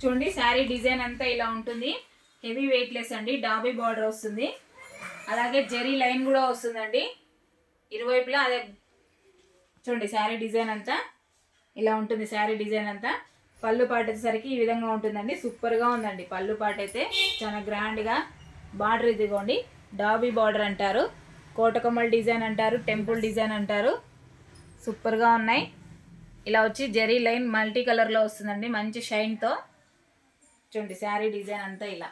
చూడండి శారీ డిజైన్ అంతా ఇలా ఉంటుంది. హెవీ వెయిట్ లెస్ అండి. డాబీ బార్డర్ వస్తుంది, అలాగే జరీ లైన్ కూడా వస్తుందండి ఇరువైపులా. అదే చూడండి శారీ డిజైన్ అంతా ఇలా ఉంటుంది. శారీ డిజైన్ అంతా పళ్ళు పాట వచ్చేసరికి ఈ విధంగా ఉంటుందండి. సూపర్గా ఉందండి. పళ్ళు పాట అయితే చాలా గ్రాండ్గా. బార్డర్ ఇదిగోండి, డాబీ బార్డర్ అంటారు, కోటకొమ్మల్ డిజైన్ అంటారు, టెంపుల్ డిజైన్ అంటారు. సూపర్గా ఉన్నాయి. ఇలా వచ్చి జరీ లైన్ మల్టీ కలర్లో వస్తుందండి, మంచి షైన్తో. చూడండి శారీ డిజైన్ అంతా ఇలా.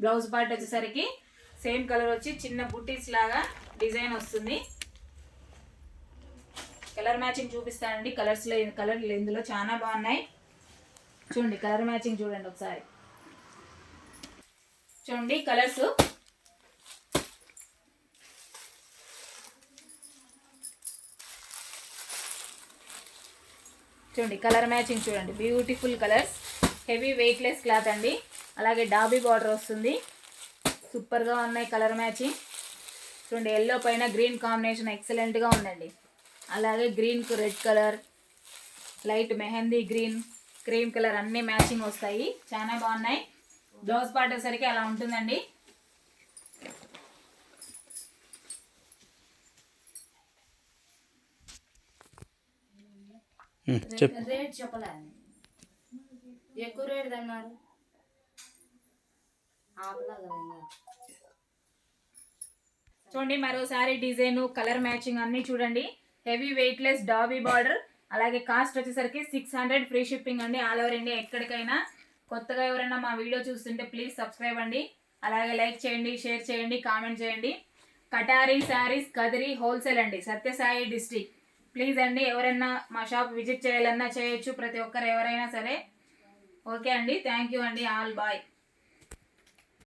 బ్లౌజ్ పార్ట్ వచ్చేసరికి సేమ్ కలర్ వచ్చి చిన్న బుట్టీస్ లాగా డిజైన్ వస్తుంది. కలర్ మ్యాచింగ్ చూపిస్తానండి. కలర్లు ఇందులో చాలా బాగున్నాయి. చూడండి కలర్ మ్యాచింగ్ చూడండి ఒకసారి. చూడండి కలర్స్. చూడండి కలర్ మ్యాచింగ్ చూడండి, beautiful colours. Heavy weight less cloth అండి. అలాగే డాబీ బార్డర్ వస్తుంది. సూపర్గా ఉన్నాయి కలర్ మ్యాచింగ్. చూడండి ఎల్లో పైన గ్రీన్ కాంబినేషన్ ఎక్సలెంట్గా ఉందండి. అలాగే గ్రీన్కు red colour, light mehndi green, cream colour అన్నీ మ్యాచింగ్ వస్తాయి. చాలా బాగున్నాయి. బ్లౌజ్ పార్ట్ వచ్చేసరికి అలా ఉంటుందండి. రేట్ చెప్పలే, ఎక్కువ రేట్ అన్నారు. చూడండి మరోసారి డిజైన్, కలర్ మ్యాచింగ్ అన్నీ చూడండి. Heavy weight less dobby border. అలాగే కాస్ట్ వచ్చేసరికి 600 ఫ్రీ షిప్పింగ్ అండి, ఆల్ ఓవర్ ఇండియా ఎక్కడికైనా. కొత్తగా ఎవరైనా మా వీడియో చూస్తుంటే ప్లీజ్ సబ్స్క్రైబ్ అండి. అలాగే లైక్ చేయండి, షేర్ చేయండి, కామెంట్ చేయండి. కటారీ శారీస్ కదిరి హోల్సేల్ అండి, సత్యసాయి డిస్ట్రిక్ట్. ప్లీజ్ అండి ఎవరైనా మా షాప్ విజిట్ చేయాలన్నా చేయొచ్చు, ప్రతి ఒక్కరు ఎవరైనా సరే. ఓకే అండి, థ్యాంక్ యూ అండి, ఆల్ బాయ్.